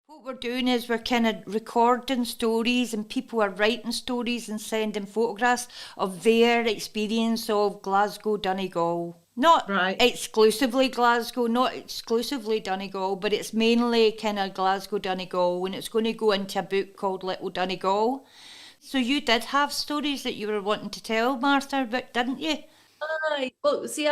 What we're doing is we're kind of recording stories, and people are writing stories and sending photographs of their experience of Glasgow, Donegal. Not Right. exclusively Glasgow, not exclusively Donegal, but it's mainly kind of Glasgow, Donegal, and it's going to go into a book called Little Donegal. So you did have stories that you were wanting to tell, Martha, but didn't you? Aye. Well, see,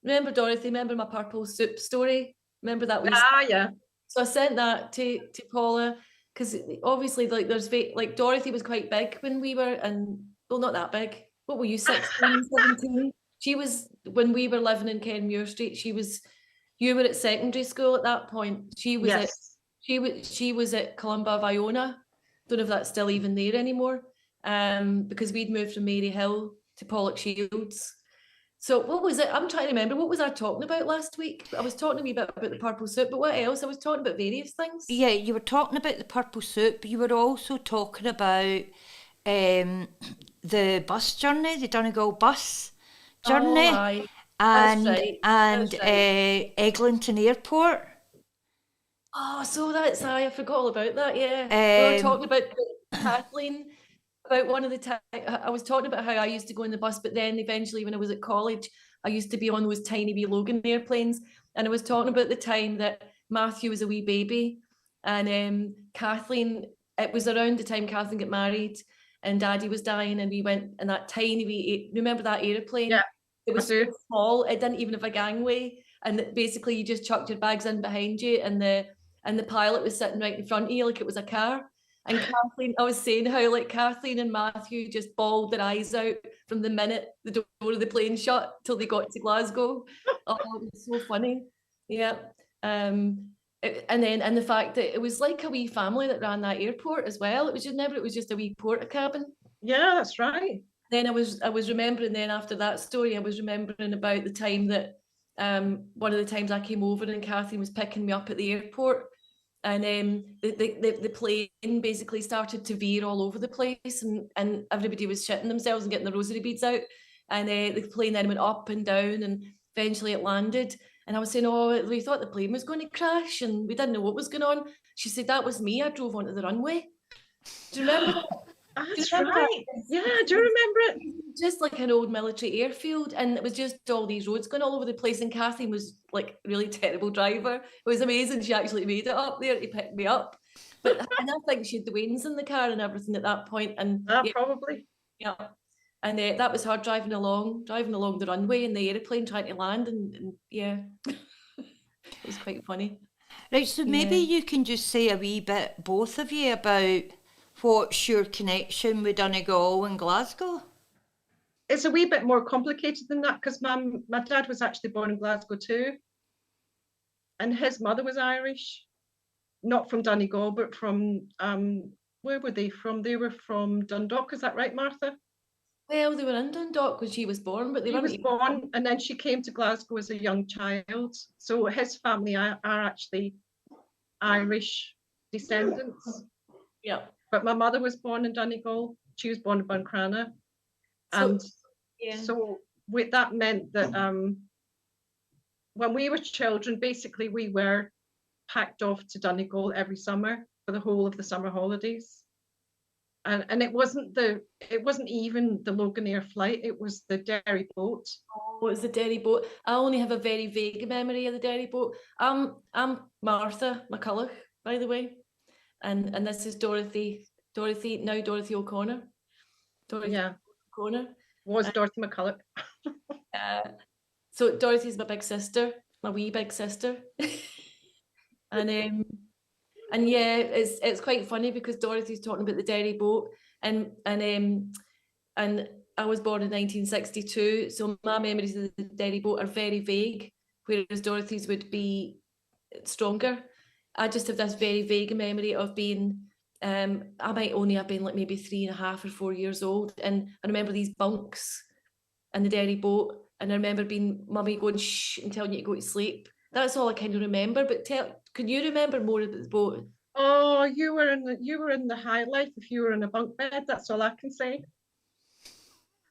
remember Dorothy, remember my purple soup story? Remember that we Yeah. So I sent that to Paula because obviously like like Dorothy was quite big when we were, and well, not that big. What were you, 16, 17? She was, when we were living in Kenmure Street, you were at secondary school at that point. Yes. She was at Columba of Iona. Don't know if that's still even there anymore. Because we'd moved from Maryhill to Pollokshields. So what was it? I'm trying to remember. What was I talking about last week? I was talking a wee bit about the purple soup, but what else? I was talking about various things. Yeah, you were talking about the purple soup, but you were also talking about the bus journey, the Donegal bus journey, Oh, aye. and That's right. and That's right. Eglinton Airport. Oh, so that's I forgot all about that. Yeah, we were talking about Kathleen, about one of the time. I was talking about how I used to go in the bus, but then eventually, when I was at college, I used to be on those tiny wee Logan airplanes, and I was talking about the time that Matthew was a wee baby, and Kathleen. It was around the time Kathleen got married, and Daddy was dying, and we went in that tiny wee. Remember that airplane? Yeah, it was so small. It didn't even have a gangway, and basically you just chucked your bags in behind you, and the pilot was sitting right in front of you like it was a car. And Kathleen, I was saying how like Kathleen and Matthew just bawled their eyes out from the minute the door of the plane shut till they got to Glasgow. Oh, it was so funny. Yeah. And the fact that it was like a wee family that ran that airport as well. It was just a wee porta cabin. Yeah, that's right. Then I was remembering, then after that story, I was remembering about the time that one of the times I came over and Kathleen was picking me up at the airport, and the plane basically started to veer all over the place, and everybody was shitting themselves and getting the rosary beads out, and the plane then went up and down, and eventually it landed. And I was saying, oh, we thought the plane was going to crash and we didn't know what was going on. She said, that was me. I drove onto the runway. Do you remember that? That's right. Yeah, do you remember it? Just like an old military airfield, and it was just all these roads going all over the place, and Kathleen was like a really terrible driver. It was amazing she actually made it up there to pick me up. And I think she had the Waynes in the car and everything at that point, and probably. Yeah. And that was her driving along the runway in the airplane trying to land, and yeah. It was quite funny. Right, so maybe you can just say a wee bit, both of you, about what's your connection with Donegal and Glasgow? It's a wee bit more complicated than that, because my dad was actually born in Glasgow too, and his mother was Irish, not from Donegal, but from where were they from? They were from Dundalk. Is that right, Martha? Well, they were in Dundalk when she was born, but he was born, and then she came to Glasgow as a young child. So his family are actually Irish descendants. Yeah. But my mother was born in Donegal. She was born in Buncrana. And so that meant that when we were children, basically we were packed off to Donegal every summer for the whole of the summer holidays. And it wasn't even the Loganair flight, it was the Derry boat. Oh, it was the Derry boat. I only have a very vague memory of the Derry boat. I'm Martha McCulloch, by the way. And this is Dorothy, now Dorothy O'Connor. O'Connor. Was Dorothy McCulloch. So Dorothy's my big sister, my wee big sister. And yeah, it's quite funny because Dorothy's talking about the Derry boat, and I was born in 1962, so my memories of the Derry boat are very vague, whereas Dorothy's would be stronger. I just have this very vague memory of being, I might only have been like maybe 3.5 or 4 years old, and I remember these bunks in the Derry boat, and I remember being mummy going shh and telling you to go to sleep. That's all I kind of remember. But can you remember more about the boat? Oh, you were in the high life if you were in a bunk bed. That's all I can say.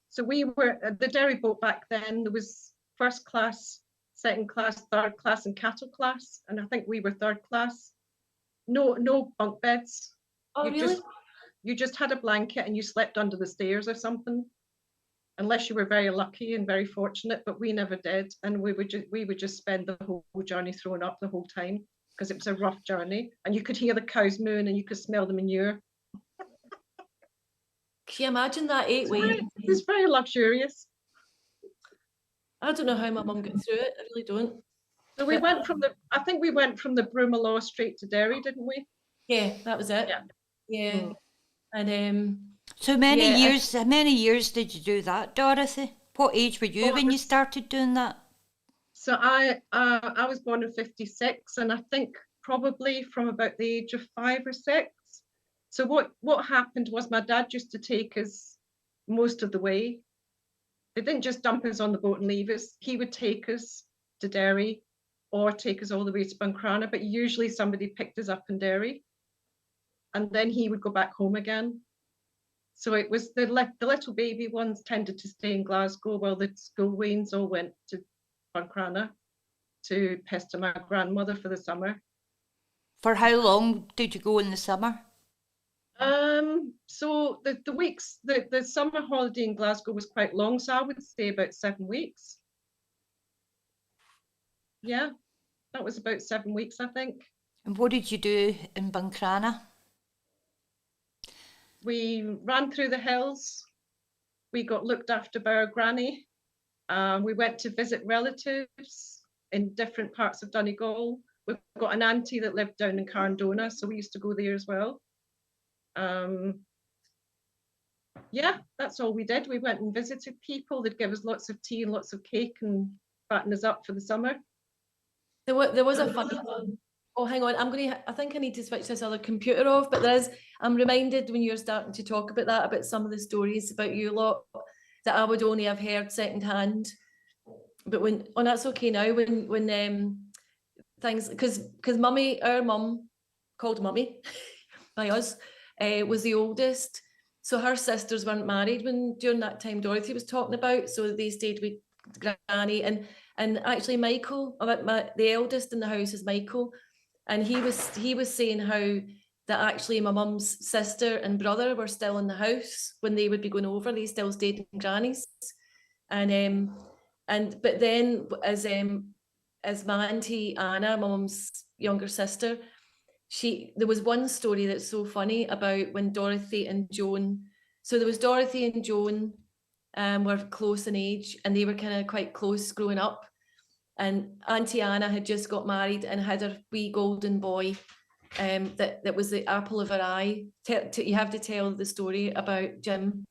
So we were at the Derry boat back then. There was first class, second class, third class, and cattle class. And I think we were third class. no bunk beds. Oh, really? You just had a blanket and you slept under the stairs or something, unless you were very lucky and very fortunate, but we never did. And we would just spend the whole journey throwing up the whole time, because it was a rough journey, and you could hear the cows mooing and you could smell the manure. Can you imagine that 8 weeks? It's very luxurious. I don't know how my mum got through it. I really don't. So we went from I think we went from the Broomielaw straight to Derry, didn't we? Yeah, that was it. Yeah. Mm. And So how many years did you do that, Dorothy? What age were you when you started doing that? So I was born in 56, and I think probably from about the age of 5 or 6. So what happened was my dad used to take us most of the way. They didn't just dump us on the boat and leave us. He would take us to Derry or take us all the way to Buncrana, but usually somebody picked us up in Derry, and then he would go back home again. So it was the little baby ones tended to stay in Glasgow, while the school wains all went to Buncrana to pester my grandmother for the summer. For how long did you go in the summer? So the weeks, the summer holiday in Glasgow was quite long, so I would say about 7 weeks. Yeah, that was about 7 weeks, I think. And what did you do in Buncrana? We ran through the hills. We got looked after by our granny. We went to visit relatives in different parts of Donegal. We've got an auntie that lived down in Carndona, so we used to go there as well. Yeah, that's all we did. We went and visited people. They'd give us lots of tea and lots of cake and fatten us up for the summer. there was a funny one. Oh, hang on. I think I need to switch this other computer off, but I'm reminded when you're starting to talk about that, about some of the stories about you lot that I would only have heard secondhand. But that's okay now, when things, because Mummy, our mum, called Mummy by us, was the oldest. So her sisters weren't married during that time Dorothy was talking about. So they stayed with Granny, and actually Michael, the eldest in the house is Michael, and he was saying how that actually my mum's sister and brother were still in the house when they would be going over. They still stayed in Granny's, but then as my auntie Anna, my mum's younger sister, there was one story that's so funny about when Dorothy and Joan. So there was Dorothy and Joan were close in age, and they were kind of quite close growing up. And Auntie Anna had just got married and had her wee golden boy, that was the apple of her eye. You have to tell the story about Jim.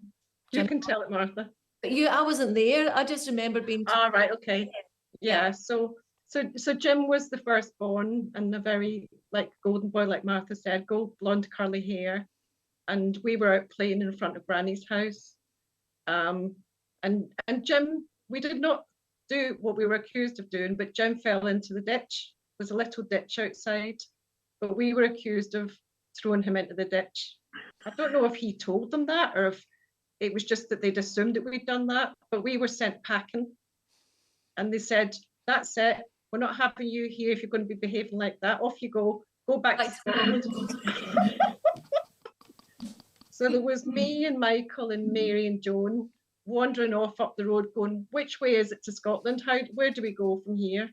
You can tell it, Martha. But I wasn't there. I just remember being. All right, okay. Yeah. So Jim was the firstborn, and a very golden boy, like Martha said, gold blonde curly hair, and we were out playing in front of Granny's house. And Jim, we did not do what we were accused of doing, but Jim fell into the ditch. There's a little ditch outside, but we were accused of throwing him into the ditch. I don't know if he told them that, or if it was just that they'd assumed that we'd done that, but we were sent packing, and they said, that's it, we're not having you here if you're going to be behaving like that. Off you go back to Scotland. So there was me and Michael and Mary and Joan wandering off up the road going, which way is it to Scotland? Where do we go from here?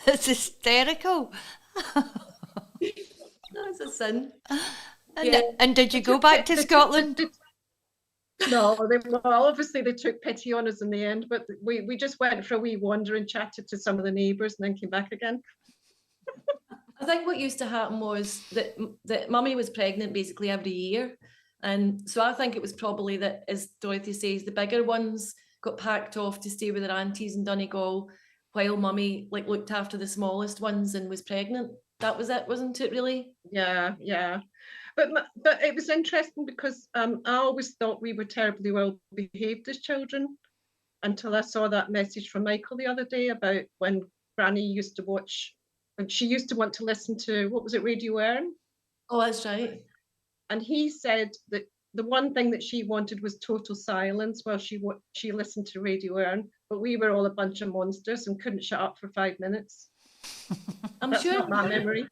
That's hysterical. That's a sin. And did you go back to Scotland? No, obviously they took pity on us in the end, but we just went for a wee wander and chatted to some of the neighbours and then came back again. I think what used to happen was that Mummy was pregnant basically every year. And so I think it was probably that, as Dorothy says, the bigger ones got packed off to stay with their aunties in Donegal, while Mummy looked after the smallest ones and was pregnant. That was it, wasn't it, really? Yeah. But it was interesting because I always thought we were terribly well behaved as children, until I saw that message from Michael the other day about when Granny used to watch, and she used to want to listen to, what was it, Radio Erin? Oh, that's right. And he said that the one thing that she wanted was total silence while she listened to Radio Erin, but we were all a bunch of monsters and couldn't shut up for 5 minutes. I'm That's sure not my memory.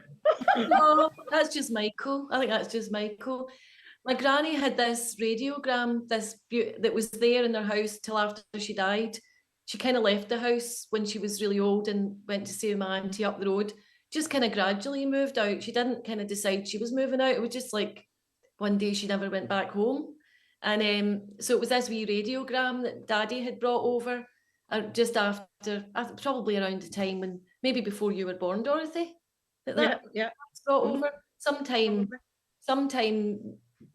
No, that's just Michael. I think that's just Michael. My granny had this radiogram, that was there in their house till after she died. She kind of left the house when she was really old and went to see my auntie up the road. Just kind of gradually moved out. She didn't kind of decide she was moving out. It was just like one day she never went back home. And so it was this wee radiogram that Daddy had brought over just after, probably around the time when, maybe before you were born, Dorothy. That brought over sometime,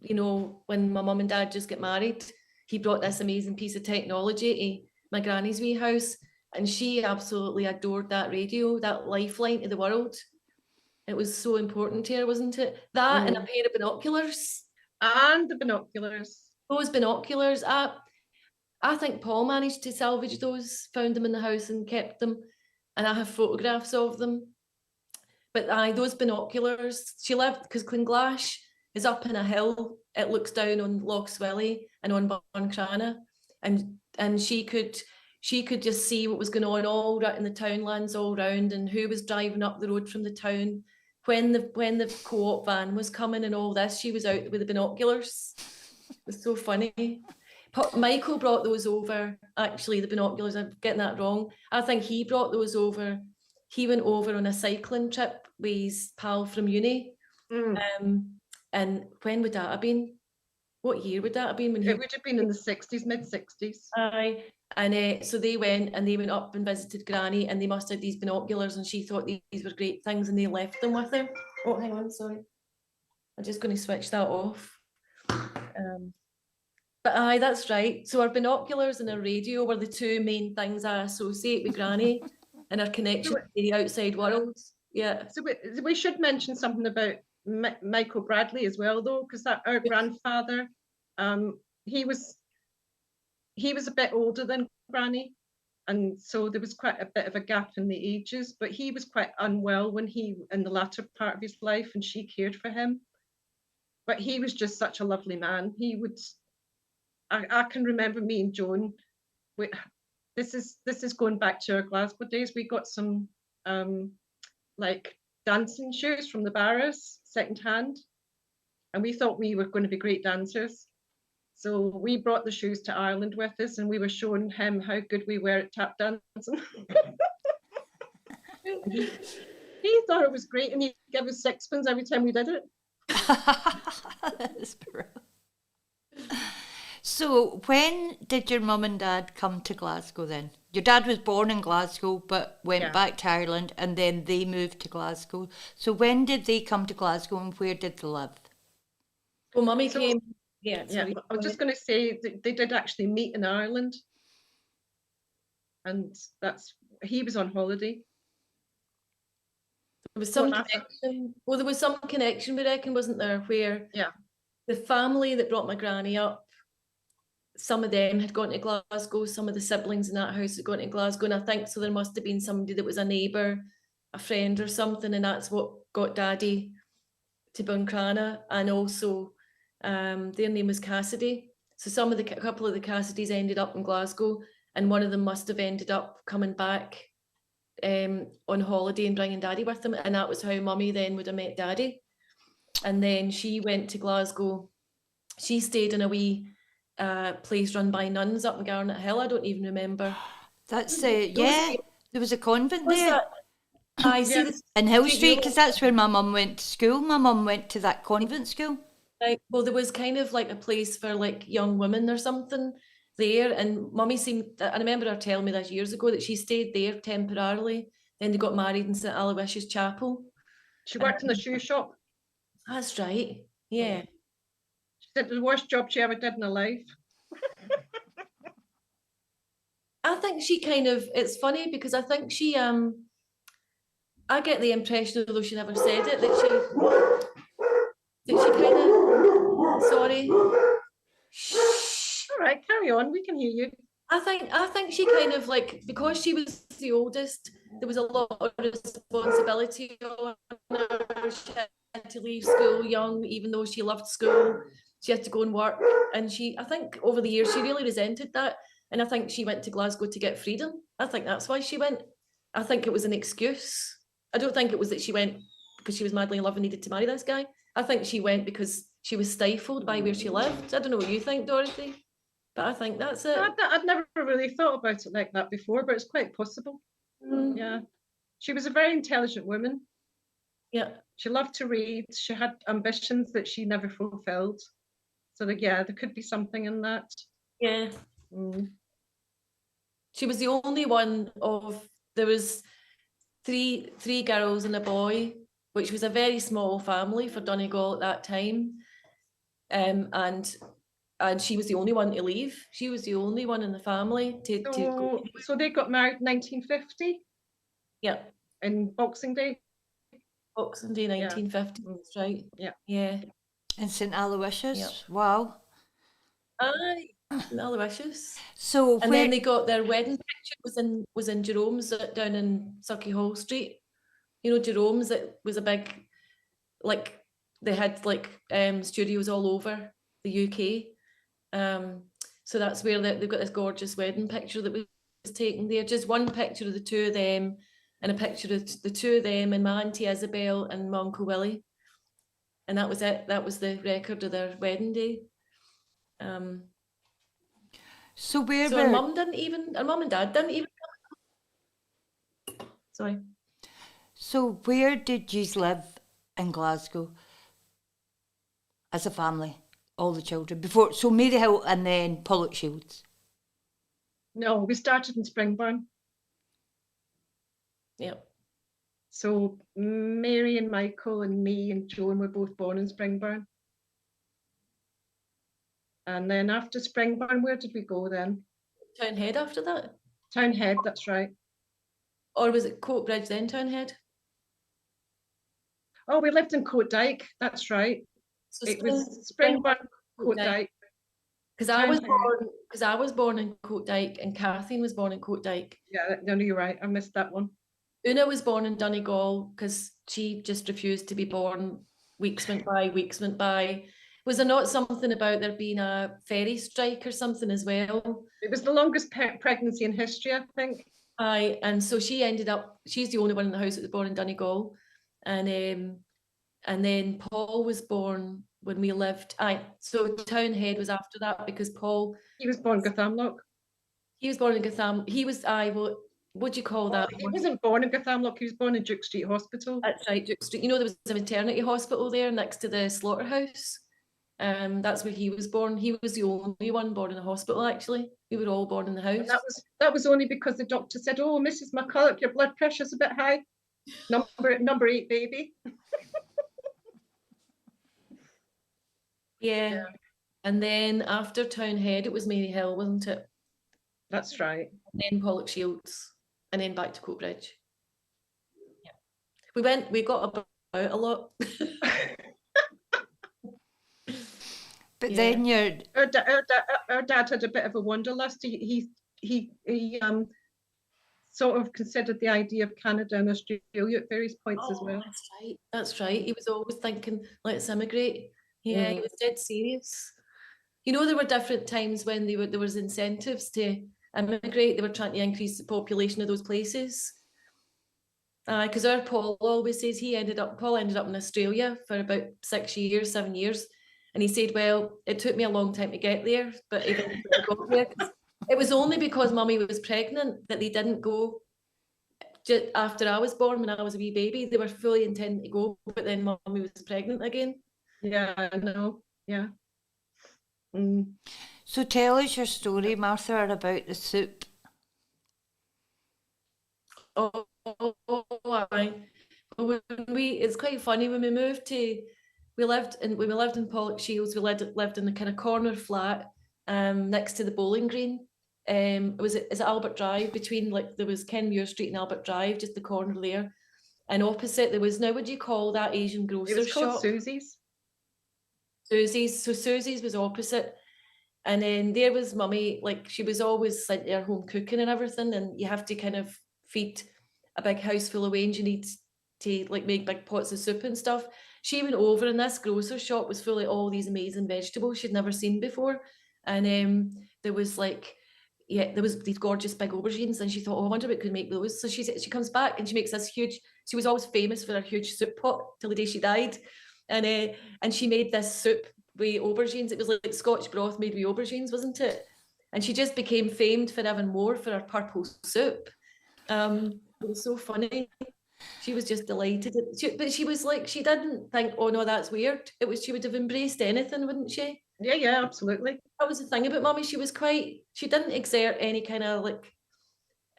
you know, when my mum and dad just got married, he brought this amazing piece of technology to my granny's wee house, and she absolutely adored that radio, that lifeline to the world. It was so important to her, wasn't it? That and a pair of binoculars. And the binoculars. Those binoculars, I think Paul managed to salvage those, found them in the house and kept them, and I have photographs of them. But those binoculars, she lived, because Glenglash is up in a hill, it looks down on Loch Swilly and on Buncrana, and she could just see what was going on all in the townlands all round, and who was driving up the road from the town, when the co-op van was coming and all this. She was out with the binoculars. It was so funny. Michael brought those over, actually, the binoculars, I'm getting that wrong. I think he brought those over. He went over on a cycling trip with his pal from uni. And when would that have been? What year would that have been? It would have been in the 60s, mid-60s. Aye. And so they went up and visited Granny, and they must have these binoculars, and she thought these were great things, and they left them with her. Oh, hang on, sorry. I'm just going to switch that off. But aye, that's right. So our binoculars and our radio were the two main things I associate with Granny and our connection to the outside world. Yeah. So we should mention something about Michael Bradley as well, though, because our grandfather, he was a bit older than Granny, and so there was quite a bit of a gap in the ages, but he was quite unwell when in the latter part of his life, and she cared for him. But he was just such a lovely man. He would, I can remember me and Joan, this is going back to our Glasgow days. We got some like dancing shoes from the Barras secondhand, and we thought we were going to be great dancers. So we brought the shoes to Ireland with us, and we were showing him how good we were at tap dancing. He thought it was great, and he'd give us sixpence every time we did it. That's brilliant. So when did your mum and dad come to Glasgow then? Your dad was born in Glasgow but went back to Ireland, and then they moved to Glasgow. So when did they come to Glasgow, and where did they live? Well, Mummy came... Yeah, I was just going to say that they did actually meet in Ireland, and he was on holiday. There was some connection. Well, there was some connection, we reckon, wasn't there? Where the family that brought my granny up, some of them had gone to Glasgow, some of the siblings in that house had gone to Glasgow, and I think so there must have been somebody that was a neighbour, a friend or something, and that's what got Daddy to Buncrana. And also their name was Cassidy. So a couple of the Cassidys ended up in Glasgow, and one of them must have ended up coming back on holiday and bringing Daddy with them, and that was how Mummy then would have met Daddy. And then she went to Glasgow. She stayed in a wee place run by nuns up in Garnet Hill. I don't even remember. That's there was a convent there. I see in Hill Street, because that's where my mum went to school. My mum went to that convent school. Right. Well, there was kind of like a place for like young women or something there, and Mummy I remember her telling me this years ago that she stayed there temporarily, then they got married in St Aloysius Chapel. She worked in the shoe shop. That's right, yeah. She said it was the worst job she ever did in her life. I think she kind of, it's funny because I think she I get the impression, although she never said it, that she kind of, sorry. All right, carry on, we can hear you. I think she kind of like, because she was the oldest, there was a lot of responsibility on her. She had to leave school young, even though she loved school. She had to go and work, and I think over the years she really resented that, and I think she went to Glasgow to get freedom. I think that's why she went. I think it was an excuse. I don't think it was that she went because she was madly in love and needed to marry this guy. I think she went because she was stifled by where she lived. I don't know what you think, Dorothy, but I think that's it. I'd never really thought about it like that before, but it's quite possible. Yeah. She was a very intelligent woman. Yeah. She loved to read. She had ambitions that she never fulfilled. So there could be something in that. Yeah. She was the only one of, there was three girls and a boy, which was a very small family for Donegal at that time. And she was the only one to leave. She was the only one in the family to go. So they got married in 1950? Yeah. In Boxing Day? Boxing Day 1950, that's right. Yeah. Yeah. In St Aloysius? Yep. Wow. Aye, St Aloysius. So and then they got their wedding picture was in Jerome's down in Sucky Hall Street. You know, Jerome's, that was a big, like, they had like studios all over the UK. So that's where they've got this gorgeous wedding picture that was taken there. Just one picture of the two of them, and a picture of the two of them and my Auntie Isabel and my Uncle Willie. And that was it. That was the record of their wedding day. So where her mum and dad didn't even. Sorry. So where did you live in Glasgow as a family, all the children, before? So Maryhill and then Pollokshields? No, we started in Springburn. Yeah. So Mary and Michael and me and Joan were both born in Springburn. And then after Springburn, where did we go then? Townhead after that? Townhead, that's right. Or was it Coatbridge then Townhead? Oh, we lived in Coatdyke, that's right. So it was Springburn, Coatdyke. Because I was born in Coatdyke and Kathleen was born in Coatdyke. Yeah, no, you're right. I missed that one. Una was born in Donegal because she just refused to be born. Weeks went by. Was there not something about there being a ferry strike or something as well? It was the longest pregnancy in history, I think. Aye, and so she ended up, she's the only one in the house that was born in Donegal. And then Paul was born when we lived, so Townhead was after that because Paul... He was born in Gothamlock. He was born in Gothamlock. He was, what do you call that? He wasn't born in Gothamlock, he was born in Duke Street Hospital. That's right, Duke Street. You know, there was a maternity hospital there next to the slaughterhouse. That's where he was born. He was the only one born in a hospital, actually. We were all born in the house. And that was only because the doctor said, "Oh, Mrs. McCulloch, your blood pressure's a bit high. Number 8 baby." Yeah. And then after Townhead, it was Maryhill, wasn't it? That's right. And then Pollokshields, and then back to Coatbridge. Yeah. We got about a lot. But then our dad had a bit of a wanderlust. He sort of considered the idea of Canada and Australia at various points as well. That's right. He was always thinking, let's immigrate. Yeah, he was dead serious. You know, there were different times when there was incentives to immigrate. They were trying to increase the population of those places. Because our Paul always says Paul ended up in Australia for about 7 years. And he said, well, it took me a long time to get there, but eventually I got there. It was only because Mummy was pregnant that they didn't go just after I was born, when I was a wee baby. They were fully intending to go, but then Mummy was pregnant again. Yeah, I know. Yeah. So tell us your story, Martha, about the soup. Aye. It's quite funny when we moved to. We lived in Pollokshields. We lived in the kind of corner flat next to the bowling green. Is it Albert Drive, between, like, there was Kenmure Street and Albert Drive, just the corner there. And opposite there was, now what do you call that Asian grocer shop? It was called Susie's. So Susie's was opposite. And then there was Mummy, like, she was always like at home cooking and everything, and you have to kind of feed a big house full of Wayne. You need to like make big pots of soup and stuff. She went over, and this grocer shop was full of all these amazing vegetables she'd never seen before. And there was, like, yeah, there was these gorgeous big aubergines, and she thought, oh, I wonder if we could make those. So she comes back and she makes this huge, she was always famous for her huge soup pot till the day she died. And she made this soup with aubergines. It was like Scotch broth made with aubergines, wasn't it? And she just became famed forevermore for her purple soup. It was so funny. She was just delighted. But she was like, she didn't think, oh no, that's weird. It was, she would have embraced anything, wouldn't she? Yeah, absolutely. That was the thing about Mummy. She didn't exert any kind of like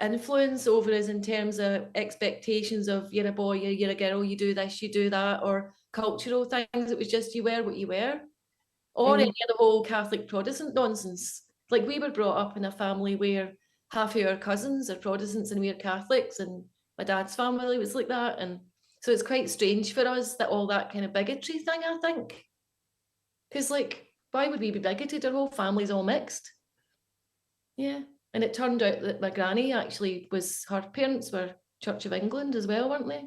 influence over us in terms of expectations of you're a boy, you're a girl, you do this, you do that, or cultural things. It was just you were what you were. Or any of the whole Catholic Protestant nonsense. Like we were brought up in a family where half of our cousins are Protestants and we're Catholics, and my dad's family was like that. And so it's quite strange for us that all that kind of bigotry thing, I think. Because like, why would we be bigoted? Our whole family's all mixed. Yeah. And it turned out that my granny actually her parents were Church of England as well, weren't they?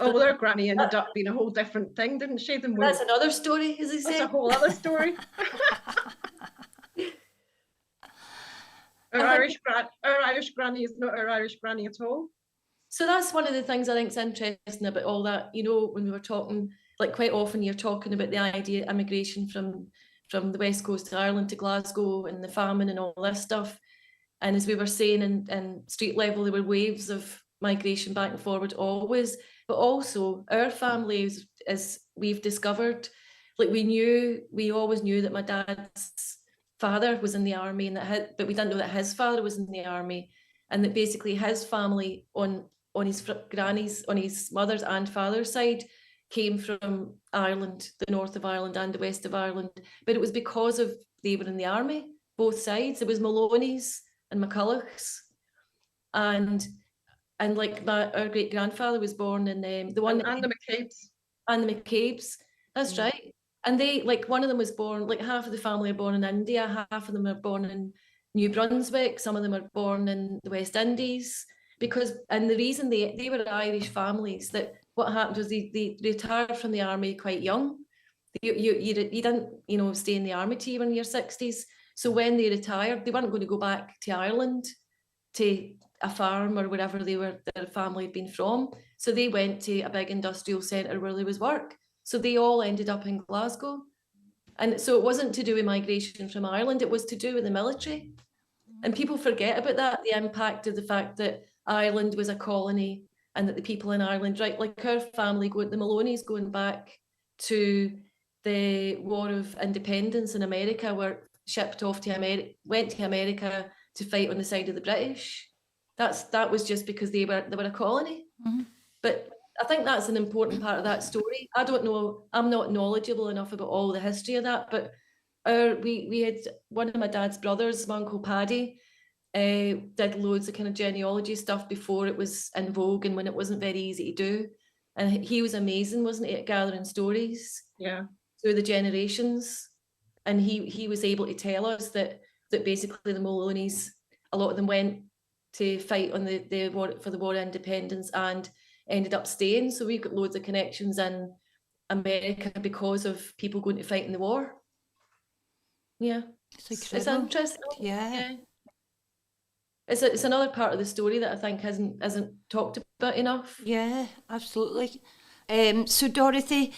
Oh, well, their granny ended up being a whole different thing, didn't she? That's another story, as they say. That's a whole other story. Our Irish granny is not our Irish granny at all. So that's one of the things I think is interesting about all that. You know, when we were talking, like quite often you're talking about the idea of immigration from the West Coast to Ireland to Glasgow and the famine and all this stuff. And as we were saying in street level, there were waves of migration back and forward always. But also our families, as we've discovered, like we always knew that my dad's father was in the army, but we didn't know that his father was in the army, and that basically his family on his mother's and father's side came from Ireland, the north of Ireland and the west of Ireland. But it was because of they were in the army, both sides. There was Maloney's and McCulloch's, and like our great grandfather was born in the one and the McCabe's. And the McCabe's, that's right. And they, like, one of them was born, like half of the family are born in India, half of them are born in New Brunswick, some of them are born in the West Indies. And the reason they were Irish families, that what happened was they retired from the army quite young. You didn't, stay in the army till you were in your 60s. So when they retired, they weren't going to go back to Ireland to a farm or wherever their family had been from. So they went to a big industrial centre where there was work. So they all ended up in Glasgow. And so it wasn't to do with migration from Ireland, it was to do with the military. And people forget about that, the impact of the fact that Ireland was a colony and that the people in Ireland, right, like our family, the Maloney's going back to the War of Independence in America, were shipped off to America, went to America to fight on the side of the British. That was just because they were a colony. Mm-hmm. But I think that's an important part of that story. I don't know, I'm not knowledgeable enough about all the history of that, but we had one of my dad's brothers, my Uncle Paddy, did loads of kind of genealogy stuff before it was in vogue and when it wasn't very easy to do. And he was amazing, wasn't he, at gathering stories? Yeah. Through the generations. And he was able to tell us that basically the Maloney's, a lot of them went to fight on the war for the War of Independence and ended up staying. So we've got loads of connections in America because of people going to fight in the war. Yeah, it's interesting. Yeah. It's another part of the story that I think isn't talked about enough. Yeah, absolutely. So Dorothy,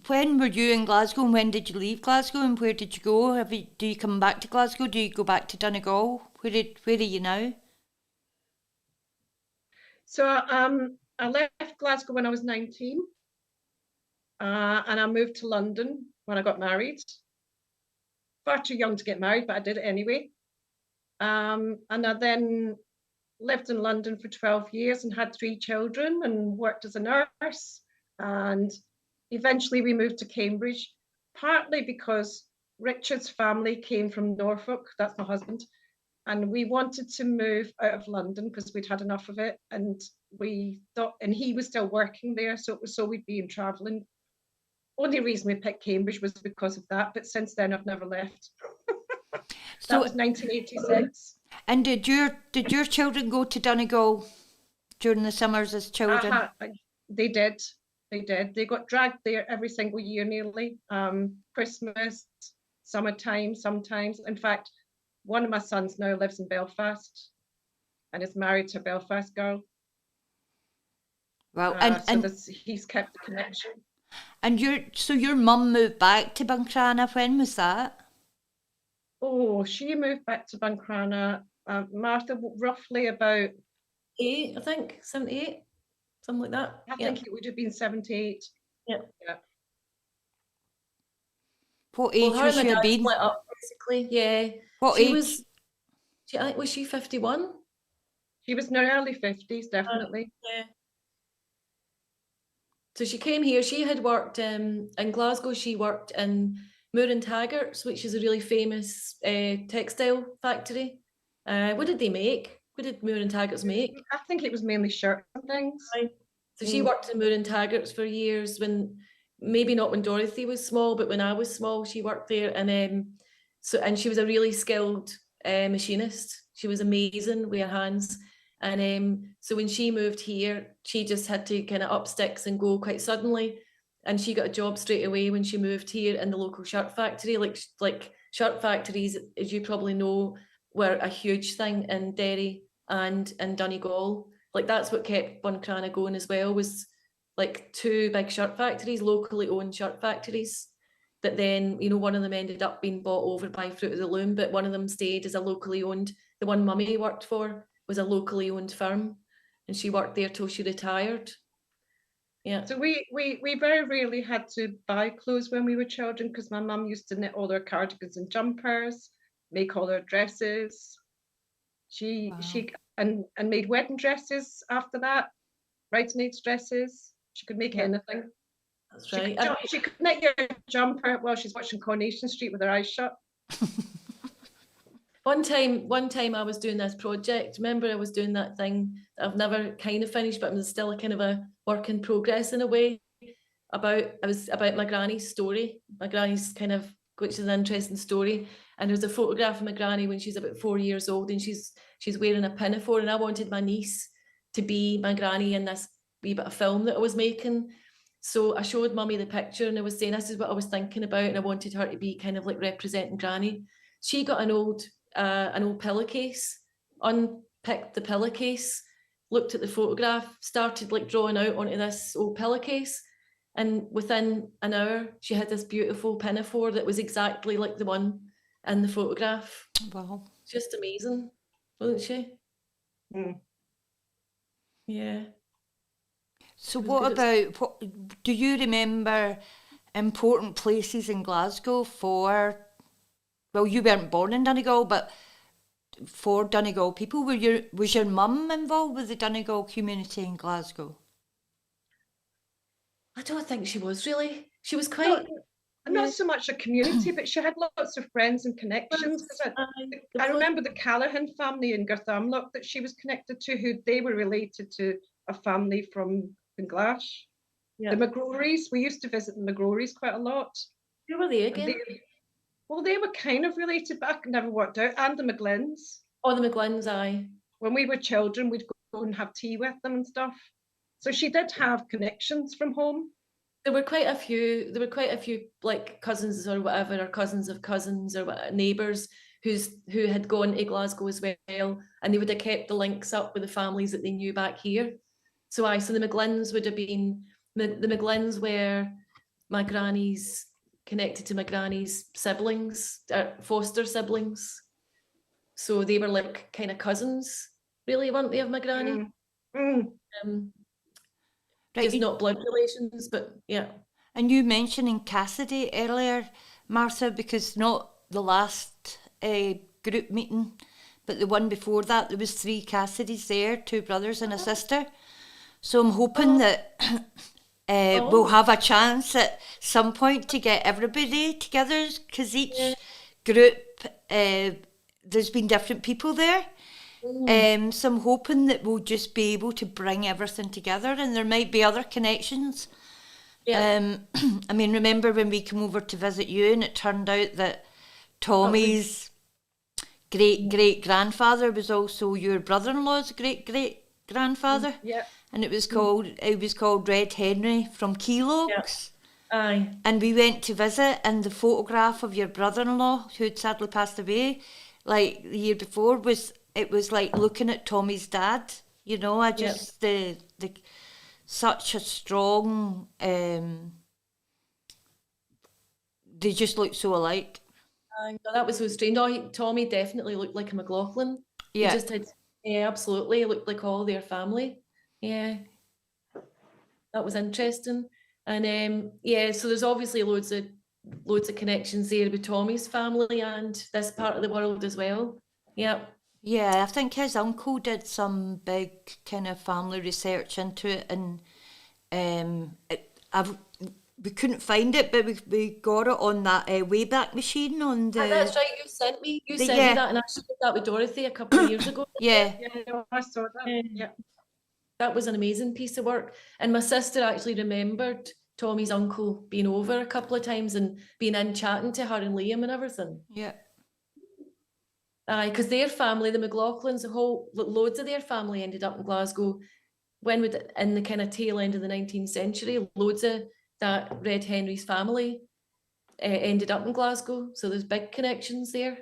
when were you in Glasgow and when did you leave Glasgow and where did you go? Do you come back to Glasgow? Do you go back to Donegal? Where are you now? So I left Glasgow when I was 19 and I moved to London when I got married. Far too young to get married, but I did it anyway. And I then lived in London for 12 years and had 3 children and worked as a nurse. And eventually we moved to Cambridge, partly because Richard's family came from Norfolk, that's my husband, and we wanted to move out of London because we'd had enough of it. And we thought, and he was still working there, so we'd be in traveling. Only reason we picked Cambridge was because of that, but since then I've never left. That was 1986. And did your children go to Donegal during the summers as children? They did. They got dragged there every single year nearly. Christmas, summertime sometimes. In fact, one of my sons now lives in Belfast and is married to a Belfast girl. Well, he's kept the connection. And your mum moved back to Buncrana. When was that? Oh, she moved back to Buncrana, Martha, roughly about 8, I think, 78, something like that. I think it would have been 78. Yeah. What age her was and she my dad been? split up, basically. Yeah. What she age? I think, was she 51? She was in her early 50s, definitely. Yeah. So she came here. She had worked in Glasgow. She worked in Moore and Taggart's, which is a really famous textile factory. What did they make? What did Moore and Taggart's make? I think it was mainly shirts and things. Right. So she worked in Moore and Taggart's for years, when maybe not when Dorothy was small, but when I was small, she worked there. And she was a really skilled machinist. She was amazing with her hands. And so when she moved here, she just had to kind of up sticks and go quite suddenly. And she got a job straight away when she moved here in the local shirt factory. Like shirt factories, as you probably know, were a huge thing in Derry and in Donegal. Like that's what kept Buncrana going as well, was like 2 big shirt factories, locally owned shirt factories, that then, one of them ended up being bought over by Fruit of the Loom, but one of them stayed as a locally owned. The one Mummy worked for was a locally owned firm, and she worked there till she retired. Yeah. So we very rarely had to buy clothes when we were children, because my mum used to knit all their cardigans and jumpers, make all their dresses. She made wedding dresses after that, bridesmaids dresses. She could make anything. That's right. She could knit your jumper while she's watching Coronation Street with her eyes shut. One time I was doing this project. Remember, I was doing that thing that I've never kind of finished, but it was still a kind of a work in progress in a way. It was about my granny's story. My granny's which is an interesting story. And there was a photograph of my granny when she's about 4 years old, and she's wearing a pinafore. And I wanted my niece to be my granny in this wee bit of film that I was making. So I showed Mummy the picture, and I was saying, this is what I was thinking about, and I wanted her to be kind of like representing Granny. She got an old pillowcase, unpicked the pillowcase, looked at the photograph, started like drawing out onto this old pillowcase, and within an hour she had this beautiful pinafore that was exactly like the one in the photograph. Wow. Just amazing, wasn't she? Yeah. So what do you remember important places in Glasgow well, you weren't born in Donegal, but for Donegal people, was your mum involved with the Donegal community in Glasgow? I don't think she was really. She was quite... Not so much a community, but she had lots of friends and connections. I remember the Callaghan family in Govanhill that she was connected to, they were related to a family from Glasgow. Yeah. The McGrorys, we used to visit the McGrorys quite a lot. Who were they again? They were kind of related, but I never worked out. And the McGlyns. Oh, the McGlyns, aye. When we were children, we'd go and have tea with them and stuff. So she did have connections from home. There were quite a few like cousins or whatever, or cousins of cousins or neighbours who had gone to Glasgow as well, and they would have kept the links up with the families that they knew back here. So the McGlyns would have been, the McGlyns were my granny's, connected to my granny's siblings, foster siblings. So they were like kind of cousins, really, weren't they, of my granny? Right. It's not blood relations, but yeah. And you mentioning Cassidy earlier, Martha, because not the last group meeting, but the one before that, there was 3 Cassidys there, 2 brothers and a sister. So I'm hoping that we'll have a chance at some point to get everybody together, because each group, there's been different people there. So I'm hoping that we'll just be able to bring everything together, and there might be other connections. I mean, remember when we came over to visit you, and it turned out that Tommy's great-great-grandfather was also your brother-in-law's great-great-grandfather. And it was called Red Henry from Keelogs. Aye. And we went to visit, and the photograph of your brother-in-law, who had sadly passed away, like the year before, was like looking at Tommy's dad. You know, I just the such a strong. They just look so alike. That was so strange. Oh, Tommy definitely looked like a McLaughlin. Yeah. He just had, yeah, absolutely. He looked like all their family. Yeah. That was interesting. And yeah, so there's obviously loads of connections there with Tommy's family and this part of the world as well. Yeah. Yeah, I think his uncle did some big kind of family research into it, and we couldn't find it, but we got it on that Wayback Machine on the. That's right. You sent me that, and I shared that with Dorothy a couple of years ago. Yeah. Yeah, I saw that. Yeah. That was an amazing piece of work. And my sister actually remembered Tommy's uncle being over a couple of times and being in chatting to her and Liam and everything. Yeah. Because their family, the McLaughlins, loads of their family ended up in Glasgow. In the kind of tail end of the 19th century, loads of that Red Henry's family ended up in Glasgow. So there's big connections there.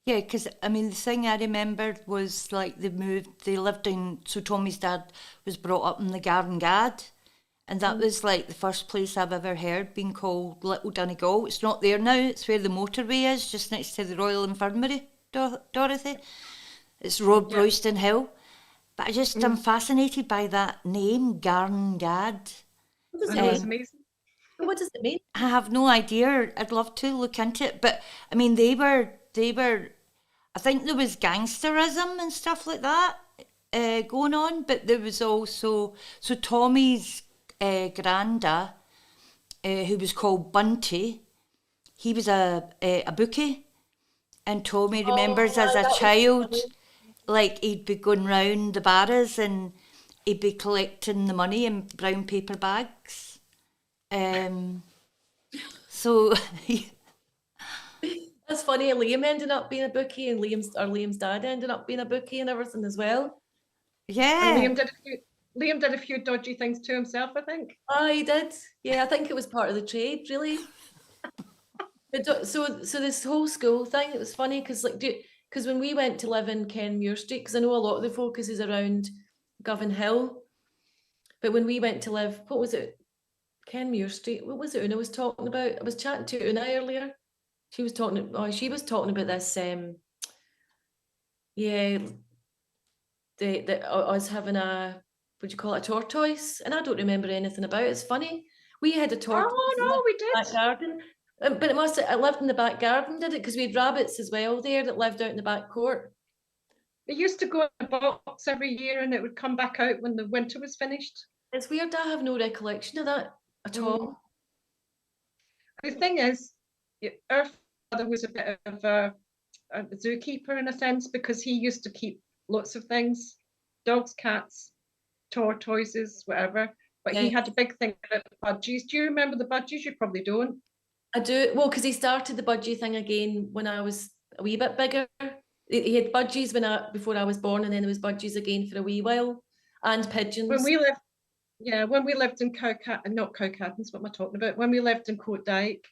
Yeah, because I mean, the thing I remembered was like they lived in, so Tommy's dad was brought up in the Garngad, and that was like the first place I've ever heard being called Little Donegal. It's not there now, it's where the motorway is, just next to the Royal Infirmary, Dorothy. It's Royston Hill. But I'm fascinated by that name, Garngad. It's amazing. What does it mean? I have no idea. I'd love to look into it. But I mean, they were, I think there was gangsterism and stuff like that going on, but there was also, so Tommy's granda, who was called Bunty, he was a bookie, and Tommy remembers as a child, like he'd be going round the barras and he'd be collecting the money in brown paper bags. So... That's funny. Liam ended up being a bookie, and Liam's dad ended up being a bookie and everything as well. Yeah. And Liam did a few dodgy things to himself, I think. Oh, he did. Yeah, I think it was part of the trade, really. So this whole school thing, it was funny because when we went to live in Kenmure Street, because I know a lot of the focus is around Govanhill, but when we went to live, what was it? Kenmure Street. What was it Una was talking about? I was chatting to Una earlier. She was talking about this. Us having a, what do you call it, a tortoise, and I don't remember anything about it. It's funny. We had a tortoise. Oh no, we did. Back garden, but it lived in the back garden, did it? Because we had rabbits as well there that lived out in the back court. It used to go in a box every year, and it would come back out when the winter was finished. It's weird. I have no recollection of that at all. The thing is, our father was a bit of a zookeeper in a sense, because he used to keep lots of things, dogs, cats, tortoises, whatever. But he had a big thing about budgies. Do you remember the budgies? You probably don't. I do. Well, because he started the budgie thing again when I was a wee bit bigger. He had budgies before I was born, and then there was budgies again for a wee while, and pigeons. When we lived in not Cowcaddens, what am I talking about? When we lived in Court Dyke,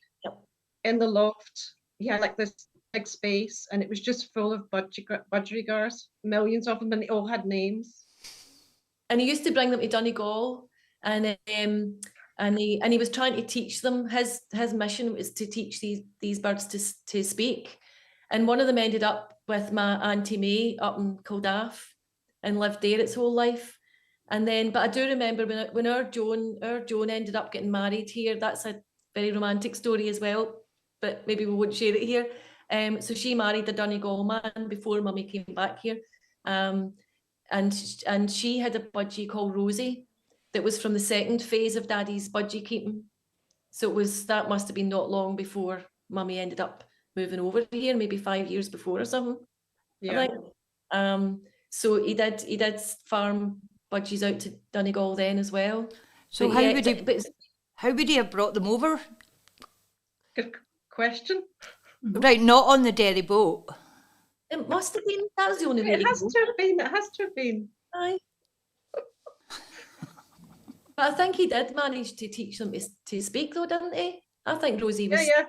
in the loft, he had like this big space, and it was just full of budgerigars, millions of them, and they all had names. And he used to bring them to Donegal, and he was trying to teach them. His mission was to teach these birds to speak, and one of them ended up with my Auntie May up in Kildaff and lived there its whole life. And then, but I do remember when our Joan ended up getting married here. That's a very romantic story as well, but maybe we won't share it here. So she married a Donegal man before Mummy came back here, and she had a budgie called Rosie that was from the second phase of Daddy's budgie keeping. So that must have been not long before Mummy ended up moving over here, maybe 5 years before or something. Yeah. I think. So he did farm budgies out to Donegal then as well. So how would he have brought them over? Good question. Right, not on the Derry boat. It must have been. That was the only way. It has to have been. Aye. But I think he did manage to teach them to speak, though, didn't he? I think Rosie was. Yeah.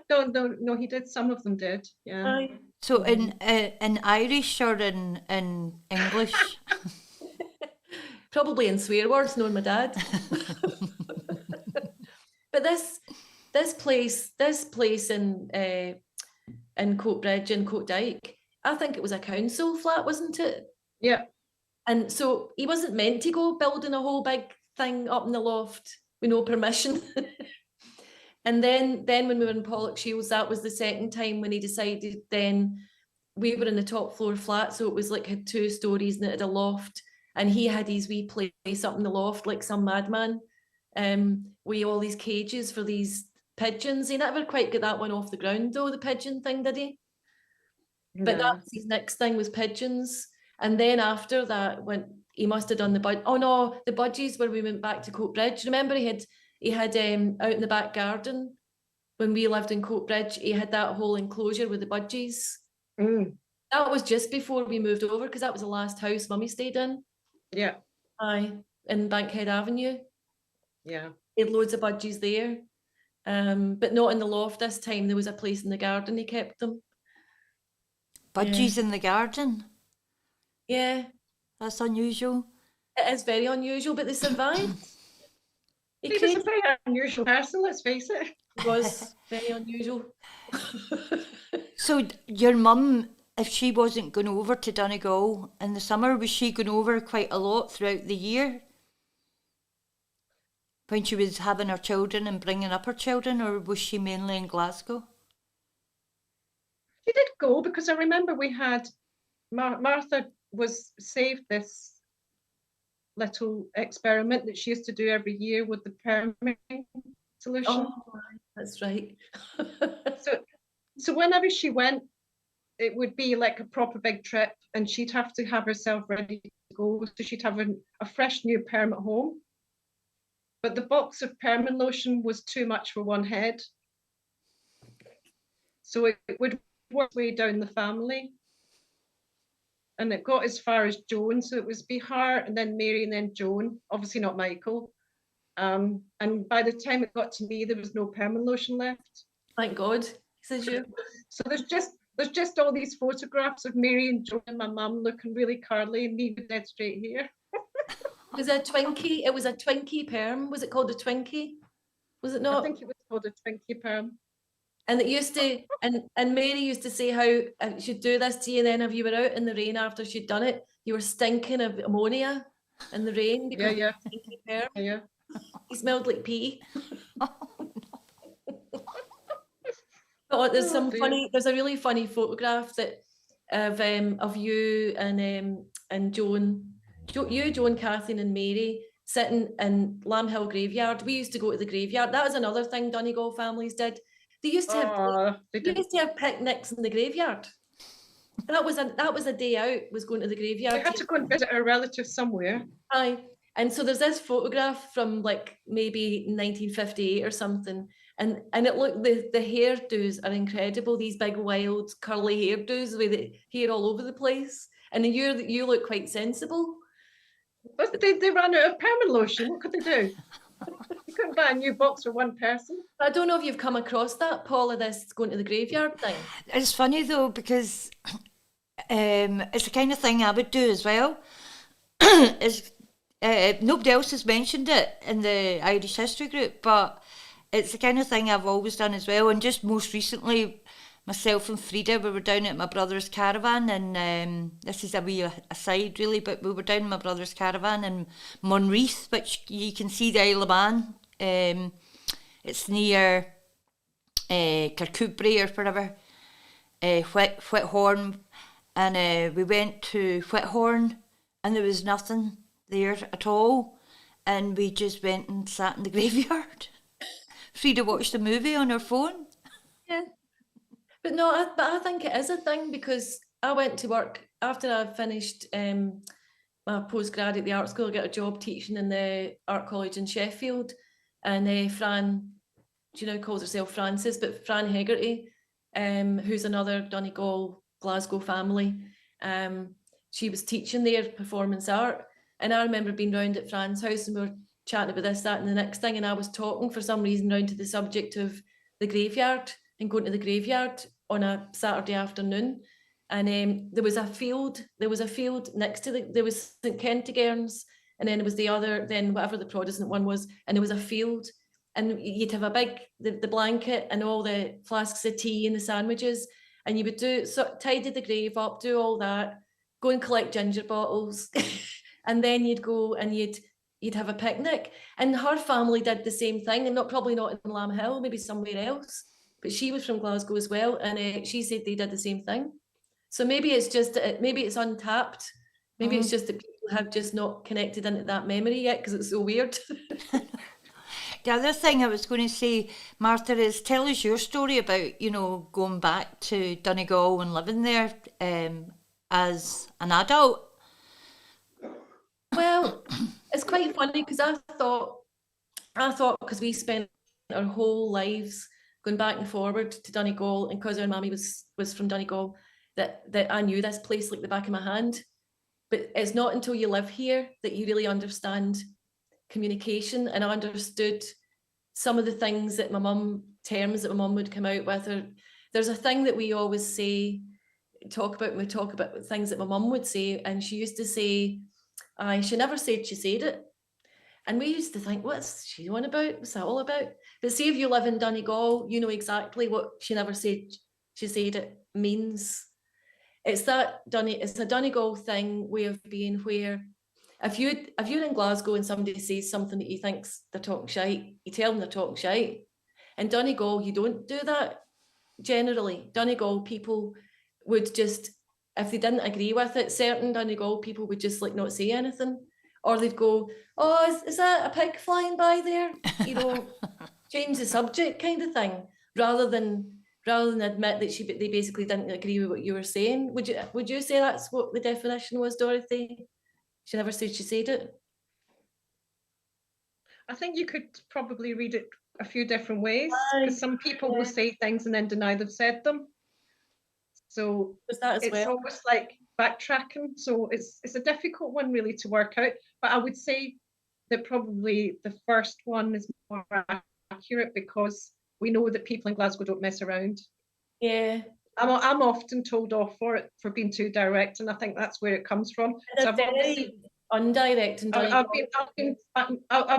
No, he did. Some of them did. Yeah. Aye. So in Irish or in English? Probably in swear words, knowing my dad. But this place in Coatbridge and Coatdyke, I think it was a council flat, wasn't it? Yeah. And so he wasn't meant to go building a whole big thing up in the loft with no permission. And then when we were in Pollokshields, that was the second time when he decided. Then we were in the top floor flat, so it was like had 2 stories and it had a loft, and he had his wee place up in the loft like some madman, with all these cages for these pigeons. He never quite got that one off the ground though, the pigeon thing, did he? No. But that's his next thing, was pigeons. And then after that, when he must have done the budgies where we went back to Coatbridge. Remember he had out in the back garden when we lived in Coatbridge, he had that whole enclosure with the budgies. That was just before we moved over, because that was the last house Mummy stayed in. Yeah. Aye, in Bankhead Avenue. Yeah. He had loads of budgies there. But not in the loft this time. There was a place in the garden he kept them. Budgies in the garden? Yeah. That's unusual. It is very unusual, but they survived. He was a very unusual person, let's face it. He was very unusual. So your mum, if she wasn't going over to Donegal in the summer, was she going over quite a lot throughout the year? When she was having her children and bringing up her children, or was she mainly in Glasgow? She did go, because I remember we had, Martha was saved this little experiment that she used to do every year with the permitting solution. Oh, that's right. So whenever she went, it would be like a proper big trip, and she'd have to have herself ready to go. So she'd have a fresh new perm at home. But the box of permanent lotion was too much for one head. So it would work its way down the family. And it got as far as Joan. So it was be her, and then Mary, and then Joan, obviously not Michael. And by the time it got to me, there was no permanent lotion left. Thank God, says you. So there's just all these photographs of Mary and Joan and my mum looking really curly, and me with dead straight hair. It was a Twinkie. It was a Twinkie perm. Was it called a Twinkie? Was it not? I think it was called a Twinkie perm. And it used to, and Mary used to say how she'd do this to you, and then if you were out in the rain after she'd done it, you were stinking of ammonia in the rain because yeah. Twinkie perm. Yeah. He smelled like pee. But there's there's a really funny photograph that of you and Joan. You, Joan, Kathleen and Mary sitting in Lamb Hill graveyard. We used to go to the graveyard. That was another thing Donegal families did. They used to have picnics in the graveyard. That was a day out, was going to the graveyard. We had to go and visit our relatives somewhere. Aye. And so there's this photograph from like maybe 1958 or something. And it looked, the hairdos are incredible. These big wild curly hairdos with the hair all over the place. And you look quite sensible. But they ran out of permanent lotion. What could they do? You couldn't buy a new box for one person. I don't know if you've come across that, Paula, this going to the graveyard thing. It's funny though, because it's the kind of thing I would do as well. Nobody else has mentioned it in the Irish History group, but it's the kind of thing I've always done as well. And just most recently, myself and Frida, we were down at my brother's caravan, and this is a wee aside really, but we were down in my brother's caravan in Monreath, which you can see the Isle of Man. It's near Kirkcudbright or whatever, Whithorn, and we went to Whithorn, and there was nothing there at all, and we just went and sat in the graveyard. Frida watched a movie on her phone. Yeah. But no, I think it is a thing, because I went to work after I finished my postgrad at the art school. I got a job teaching in the art college in Sheffield, and Fran, she now calls herself Frances, but Fran Hegarty, who's another Donegal, Glasgow family, she was teaching there performance art, and I remember being round at Fran's house and we were chatting about this, that and the next thing, and I was talking for some reason round to the subject of the graveyard and going to the graveyard on a Saturday afternoon, and there was a field next to there was St Kentigern's, and then there was the other, then whatever the Protestant one was, and there was a field, and you'd have a big the blanket and all the flasks of tea and the sandwiches, and you would tidy the grave up, do all that, go and collect ginger bottles, and then you'd go and you'd have a picnic. And her family did the same thing, and probably not in Lamb Hill, maybe somewhere else, but she was from Glasgow as well, and she said they did the same thing. So maybe it's just, maybe it's untapped. Maybe it's just that people have just not connected into that memory yet because it's so weird. The other thing I was going to say, Martha, is tell us your story about, going back to Donegal and living there as an adult. Well, it's quite funny because I thought because we spent our whole lives going back and forward to Donegal, and because our mammy was from Donegal, that I knew this place like the back of my hand. But it's not until you live here that you really understand communication. And I understood some of the things that terms that my mum would come out with. There's a thing that we always talk about things that my mum would say, and she used to say, she never said she said it. And we used to think, what's she on about? What's that all about? But see, if you live in Donegal, you know exactly what she never said she said it means. It's a Donegal thing, way of being, where if you're in Glasgow and somebody says something that you think's they're talking shite, you tell them they're talking shite. In Donegal, you don't do that generally. Donegal people would just, if they didn't agree with it, certain Donegal people would just like not say anything, or they'd go, "Oh, is that a pig flying by there?" Change the subject kind of thing, rather than admit that they basically didn't agree with what you were saying. Would you say that's what the definition was, Dorothy? She never said she said it. I think you could probably read it a few different ways, because some people will say things and then deny they've said them. So it's almost like backtracking. So it's a difficult one really to work out. But I would say that probably the first one is more accurate, because we know that people in Glasgow don't mess around. Yeah. I'm often told off for it, for being too direct, and I think that's where it comes from. So very indirect and I've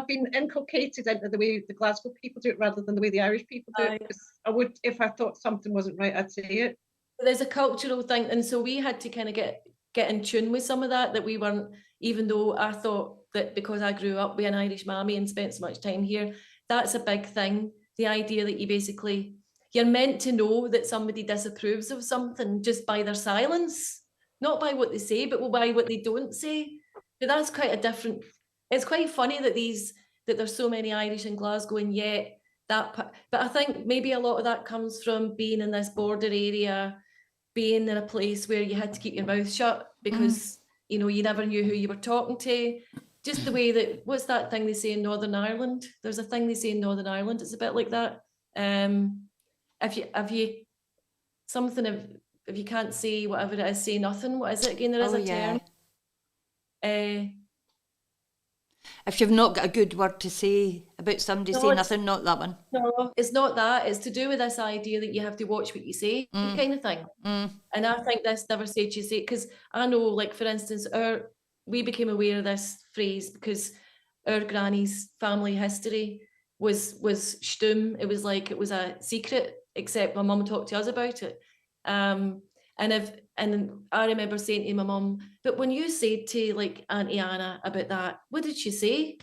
been inculcated into the way the Glasgow people do it rather than the way the Irish people do it. I would, if I thought something wasn't right, I'd say it. There's a cultural thing, and so we had to kind of get in tune with some of that we weren't, even though I thought that because I grew up with an Irish mammy and spent so much time here, that's a big thing. The idea that you're meant to know that somebody disapproves of something just by their silence, not by what they say, but by what they don't say. But that's quite a different, it's quite funny that there's so many Irish in Glasgow, and yet but I think maybe a lot of that comes from being in this border area, being in a place where you had to keep your mouth shut because you never knew who you were talking to. Just the way that, what's that thing they say in Northern Ireland? There's a thing they say in Northern Ireland, it's a bit like that. If you can't say whatever it is, say nothing. What is it again? There is a term. If you've not got a good word to say about somebody, say nothing, not that one. No, it's not that. It's to do with this idea that you have to watch what you say, kind of thing. And I think this never said she said, because I know, like, for instance, we became aware of this phrase because our granny's family history was stum. It was like, it was a secret, except my mum talked to us about it. And I remember saying to my mum, but when you said to like Auntie Anna about that, what did she say?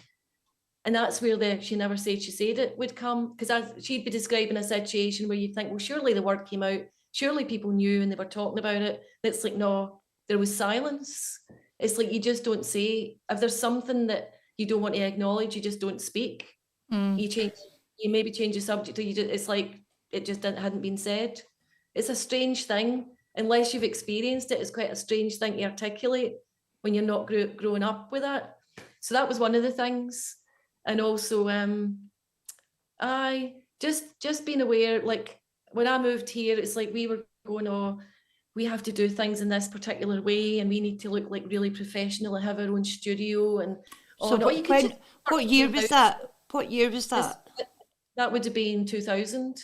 And that's where she never said she said it would come, because she'd be describing a situation where you think, well, surely the word came out, surely people knew and they were talking about it. It's like, no, there was silence. It's like, you just don't say, if there's something that you don't want to acknowledge, you just don't speak. You maybe change the subject, or it's like it just hadn't been said. It's a strange thing. Unless you've experienced it, it's quite a strange thing to articulate when you're not growing up with that. So that was one of the things. And also, I just being aware, like when I moved here, it's like we were going, oh, we have to do things in this particular way, and we need to look like really professional and have our own studio. And so what year was that? What year was that? That would have been 2000.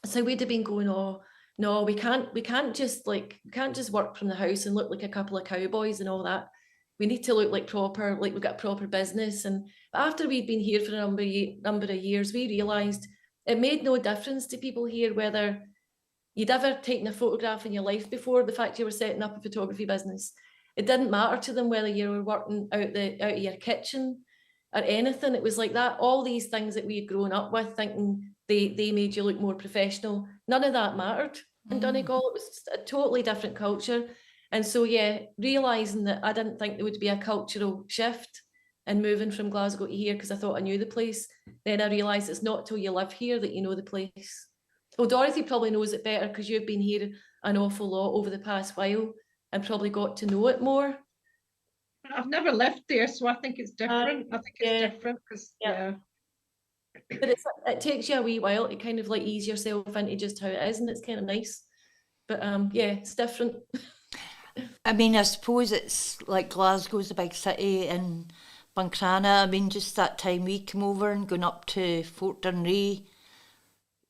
So we'd have been going, oh no, we can't just work from the house and look like a couple of cowboys and all that. We need to look like proper, like we've got a proper business. And after we'd been here for a number of years, we realised it made no difference to people here whether you'd ever taken a photograph in your life before, the fact you were setting up a photography business. It didn't matter to them whether you were working out of your kitchen or anything. It was like that. All these things that we had grown up with, thinking they made you look more professional. None of that mattered in Donegal. It was a totally different culture. And so, yeah, realising that I didn't think there would be a cultural shift and moving from Glasgow to here because I thought I knew the place, then I realised it's not till you live here that you know the place. Well, Dorothy probably knows it better because you've been here an awful lot over the past while and probably got to know it more. I've never lived there, so I think it's different. I think it's different because, But it takes you a wee while to kind of like ease yourself into just how it is, and it's kind of nice. But yeah, it's different. I mean, I suppose it's like Glasgow's a big city and Buncrana. I mean, just that time we came over and going up to Fort Dunree,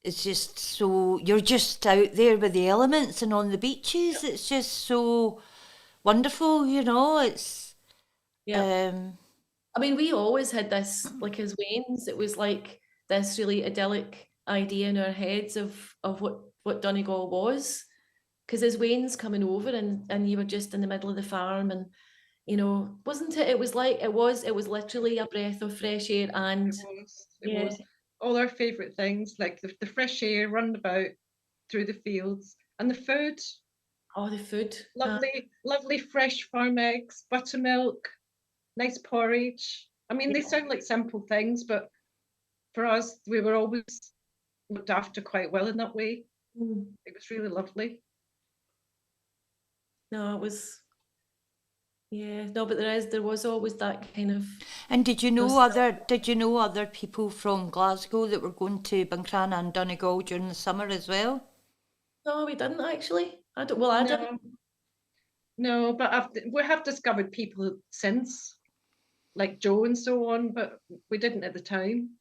it's just so, you're just out there with the elements and on the beaches. It's just so wonderful, you know. It's I mean, we always had this, like as Waynes, it was like this really idyllic idea in our heads of what Donegal was. Because as Wayne's coming over and you were just in the middle of the farm and, you know, wasn't it? It was literally a breath of fresh air and... It was. All our favourite things, like the fresh air, run about through the fields, and the food. Oh, the food. Lovely fresh farm eggs, buttermilk, nice porridge. I mean, they sound like simple things, but for us, we were always looked after quite well in that way. It was really lovely. No, it was... Yeah, no, but there was always that kind of... And did you know other people from Glasgow that were going to Buncrana and Donegal during the summer as well? No, we didn't actually. I didn't. No, but we have discovered people since, like Joe and so on, but we didn't at the time.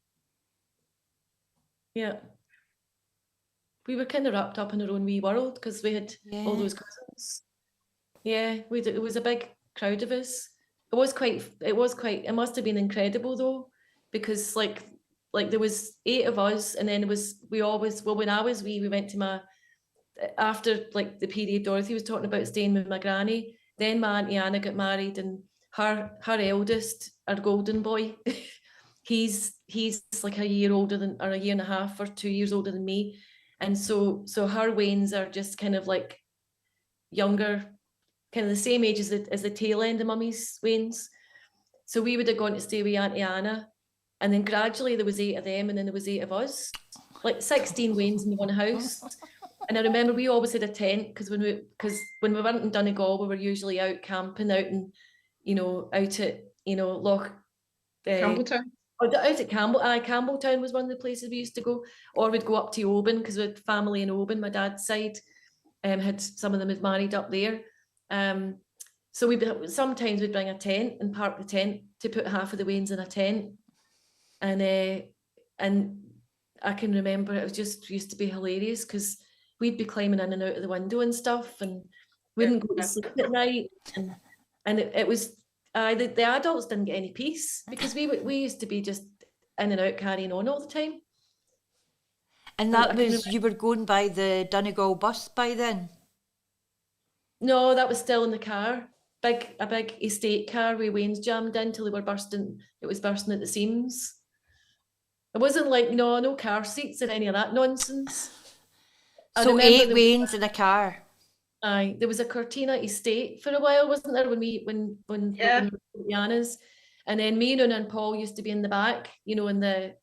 Yeah. We were kind of wrapped up in our own wee world because we had all those cousins. Yeah, it was a big crowd of us. It must have been incredible though, because like there was 8 of us, and then when I was wee, we went to after like the period Dorothy was talking about, staying with my granny, then my auntie Anna got married, and her eldest, our golden boy, he's like a year and a half or 2 years older than me, and so her Waynes are just kind of like younger, kind of the same age as the tail end of Mummy's Waynes. So we would have gone to stay with Auntie Anna, and then gradually there was 8 of them, and then there was 8 of us, like 16 Waynes in one house. And I remember we always had a tent because when we weren't in Donegal, we were usually out camping out at Loch Campbelltown. Out at Campbelltown was one of the places we used to go, or we'd go up to Oban because we had family in Oban. My dad's side had some of them had married up there. So sometimes we'd bring a tent and park the tent to put half of the Waynes in a tent, and I can remember it just used to be hilarious because we'd be climbing in and out of the window and stuff, and wouldn't go to sleep at night, and it was the adults didn't get any peace because we used to be just in and out carrying on all the time. And you were going by the Donegal bus by then? No, that was still in the car. A big estate car with Waynes jammed in till they were bursting. It was bursting at the seams. It wasn't like no car seats or any of that nonsense. So 8 Waynes in a car. Aye, there was a Cortina estate for a while, wasn't there? When we were at Anna's, and then me and Paul used to be in the back, where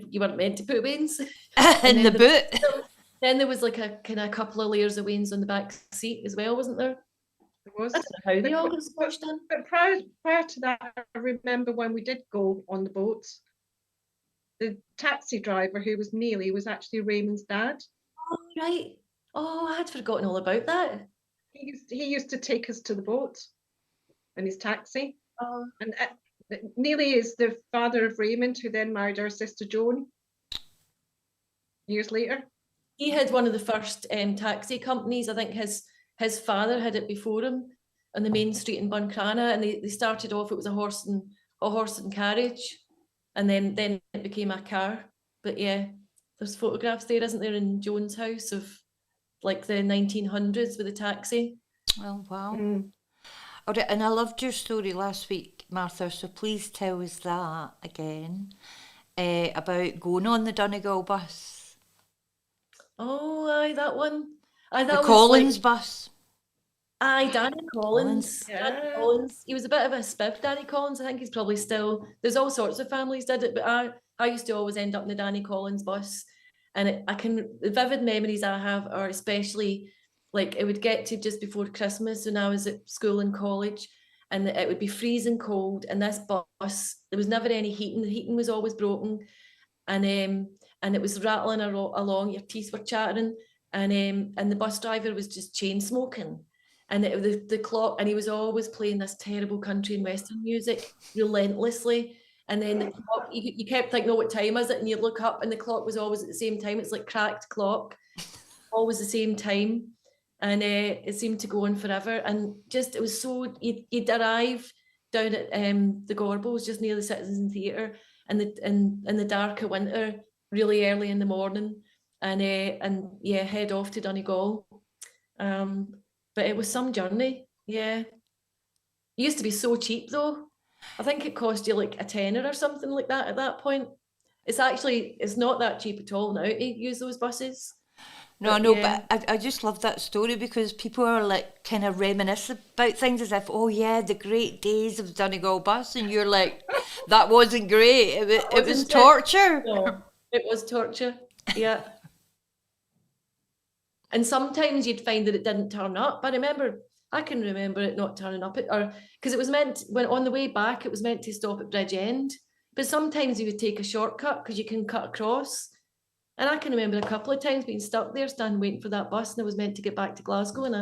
you weren't meant to put Waynes. In the boot. Then there was like a kind of couple of layers of Waynes on the back seat as well, wasn't there? There was. I don't know how they all got squashed in. But prior to that, I remember when we did go on the boats, the taxi driver who was Neely was actually Raymond's dad. Oh, right. Oh, I had forgotten all about that. He used to take us to the boat in his taxi. Oh. And Neely is the father of Raymond, who then married our sister Joan. years later. He had one of the first taxi companies. I think his father had it before him on the main street in Buncrana, and they started off, it was a horse and carriage, and then it became a car. But yeah, there's photographs there, isn't there, in Joan's house of like the 1900s with a taxi. Oh, wow. All right, and I loved your story last week, Martha, so please tell us that again, about going on the Donegal bus. Oh, aye, that one. Aye, The that was Collins like, bus. aye, Danny Collins. Yeah. Danny Collins. He was a bit of a spiff, Danny Collins. I think he's probably still, there's all sorts of families did it, but I used to always end up in the Danny Collins bus. And the vivid memories I have are especially like it would get to just before Christmas when I was at school and college, and it would be freezing cold. And this bus, there was never any heating. The heating was always broken. And it was rattling along, your teeth were chattering, and the bus driver was just chain smoking, and the clock, and he was always playing this terrible country and western music relentlessly, and then the clock, you kept thinking, oh, what time is it? And you look up and the clock was always at the same time. It's like cracked clock, always the same time, and it seemed to go on forever. And just it was so, you'd arrive down at the Gorbals, just near the Citizen Theatre, and in the dark of winter, really early in the morning, and yeah, head off to Donegal. But it was some journey. Yeah, it used to be so cheap though. I think it cost you like a tenner or something like that at that point. It's not that cheap at all now to use those buses. No, but I just love that story because people are like kind of reminisce about things as if, oh yeah, the great days of Donegal bus, and you're like, that wasn't great. It was torture. No, it was torture. Yeah. And sometimes you'd find that it didn't turn up. I can remember it not turning up, or because it was when on the way back, it was meant to stop at Bridgend. But sometimes you would take a shortcut because you can cut across. And I can remember a couple of times being stuck there, standing waiting for that bus, and I was meant to get back to Glasgow, and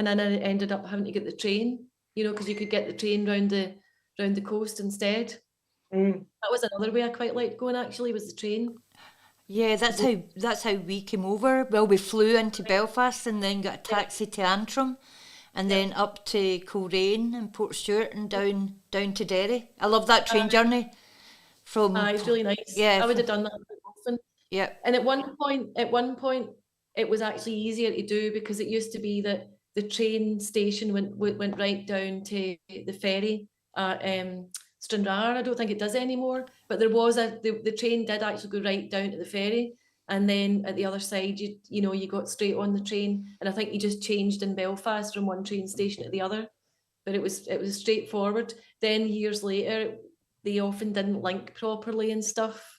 then I ended up having to get the train, because you could get the train round the coast instead. That was another way I quite liked going, actually, was the train. Yeah, that's how we came over. Well, we flew into Belfast and then got a taxi to Antrim, and then up to Coleraine and Portstewart and down to Derry. I love that train journey. It's really nice. Yeah, I would have done that often. Yeah. And at one point, it was actually easier to do because it used to be that the train station went right down to the ferry at Stranraer. I don't think it does anymore, but there was the train did actually go right down to the ferry, and then at the other side, you got straight on the train, and I think you just changed in Belfast from one train station to the other, but it was straightforward. Then years later, they often didn't link properly and stuff.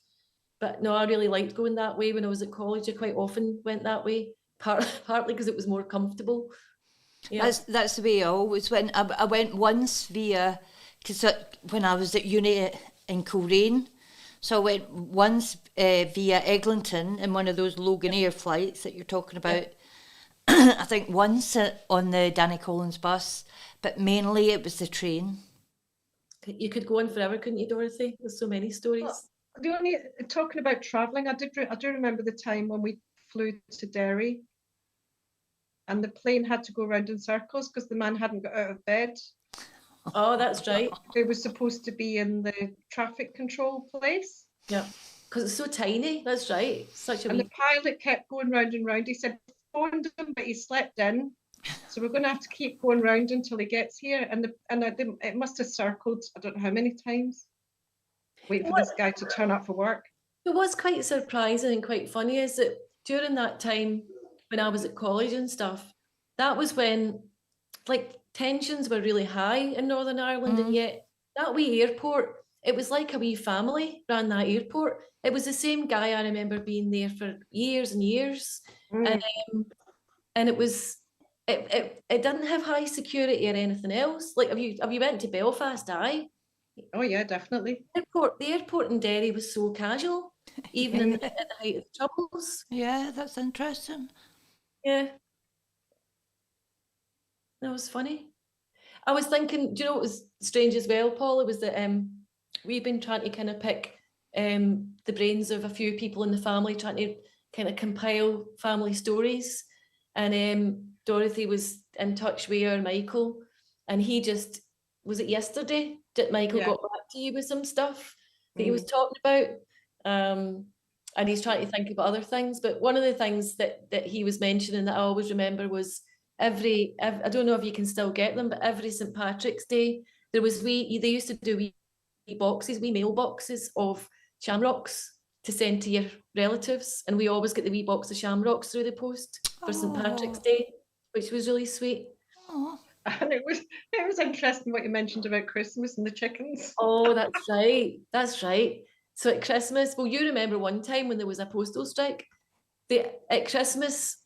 But no, I really liked going that way when I was at college. I quite often went that way, partly because it was more comfortable. Yeah. That's the way I always went. I went once via, because when I was at uni in Coleraine, so I went once via Eglinton in one of those Loganair flights that you're talking about. Yeah. I think once on the Danny Collins bus, but mainly it was the train. You could go on forever, couldn't you, Dorothy? There's so many stories. Well, talking about travelling, I do remember the time when we flew to Derry and the plane had to go around in circles because the man hadn't got out of bed. Oh, that's right. It was supposed to be in the traffic control place. Yeah, because it's so tiny. That's right. And the pilot kept going round and round. He said phoned him, but he slept in. So we're going to have to keep going round until he gets here. And it must have circled, I don't know how many times, waiting for this guy to turn up for work. It was quite surprising and quite funny is that during that time when I was at college and stuff, that was when like tensions were really high in Northern Ireland, and yet that wee airport, it was like a wee family ran that airport. It was the same guy. I remember being there for years and years, and it was it didn't have high security or anything else. Like have you went to Belfast? Aye. Oh yeah, definitely. The airport in Derry was so casual, even at the height of the Troubles. Yeah, that's interesting. Yeah. That was funny. I was thinking, do you know what was strange as well, Paul? It was that we've been trying to kind of pick the brains of a few people in the family, trying to kind of compile family stories. And Dorothy was in touch with her, Michael, and he just, was it yesterday that Michael got back to you with some stuff that he was talking about? And he's trying to think about other things. But one of the things that he was mentioning that I always remember was every I don't know if you can still get them, but every St. Patrick's Day, they used to do wee mail boxes of shamrocks to send to your relatives. And we always get the wee box of shamrocks through the post for St. Patrick's Day, which was really sweet. Oh. And it was interesting what you mentioned about Christmas and the chickens. Oh, that's right. That's right. So at Christmas, well, you remember one time when there was a postal strike? At Christmas,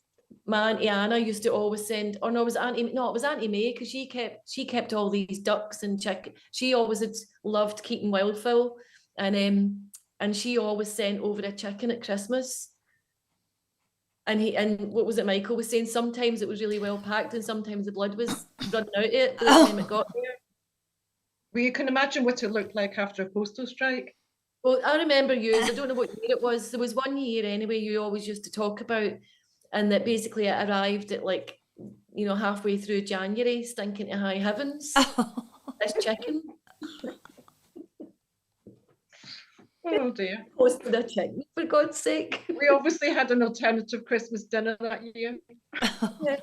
my Auntie Anna used to always send, or no, it was Auntie May, because she kept all these ducks and chicken. She always had loved keeping wildfowl, and she always sent over a chicken at Christmas. And what was it Michael was saying? Sometimes it was really well packed, and sometimes the blood was running out of it by the time it got there. Well, you can imagine what it looked like after a postal strike. Well, I remember I don't know what year it was. There was one year anyway you always used to talk about, and that basically it arrived at halfway through January, stinking to high heavens. This chicken. Oh dear. Posted a chicken, for God's sake. We obviously had an alternative Christmas dinner that year. Yeah.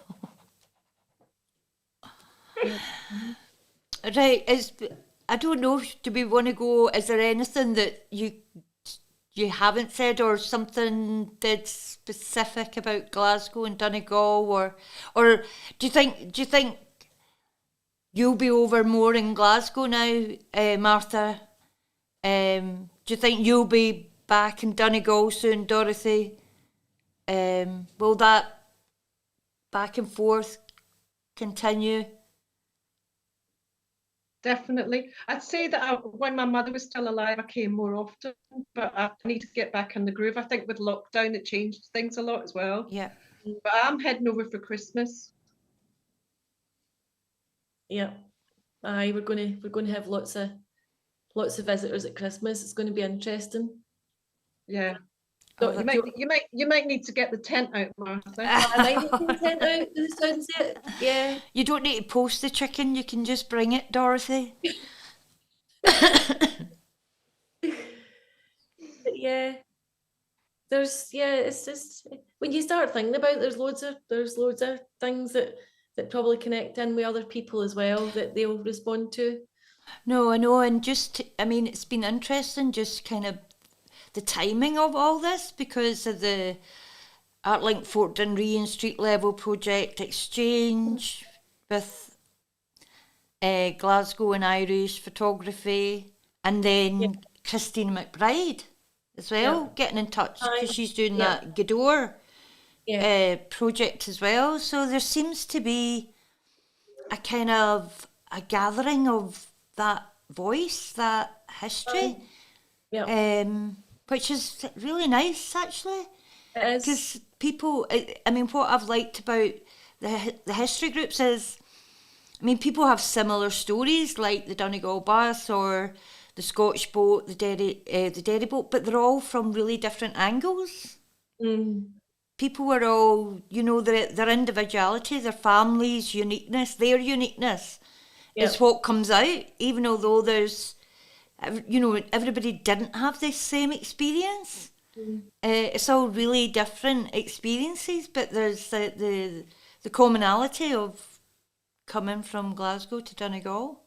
Right, I don't know, do we want to go, is there anything that you haven't said, or something that's specific about Glasgow and Donegal, or do you think you'll be over more in Glasgow now, Martha? Do you think you'll be back in Donegal soon, Dorothy? Will that back and forth continue? Definitely. I'd say that when my mother was still alive, I came more often, but I need to get back in the groove. I think with lockdown, it changed things a lot as well. Yeah. But I'm heading over for Christmas. Yeah. Aye, we're going to have lots of visitors at Christmas. It's going to be interesting. Yeah. So you might need to get the tent out, Martha. I might need the tent out. This sounds it. Yeah. You don't need to post the chicken. You can just bring it, Dorothy. Yeah. It's just when you start thinking about it, there's loads of things that probably connect in with other people as well that they'll respond to. No, I know, and it's been interesting, just kind of the timing of all this, because of the ArtLink Fort Dunree and Street Level project exchange with Glasgow and Irish photography, and then Christine McBride as well, getting in touch, because she's doing that Gador project as well. So there seems to be a kind of a gathering of that voice, that history, which is really nice, actually. Because people, what I've liked about the history groups is, people have similar stories, like the Donegal Baths or the Scotch boat, the Derry boat, but they're all from really different angles. People are all, their individuality, their families' uniqueness, their uniqueness is what comes out, even although there's, everybody didn't have the same experience. It's all really different experiences, but there's the commonality of coming from Glasgow to Donegal.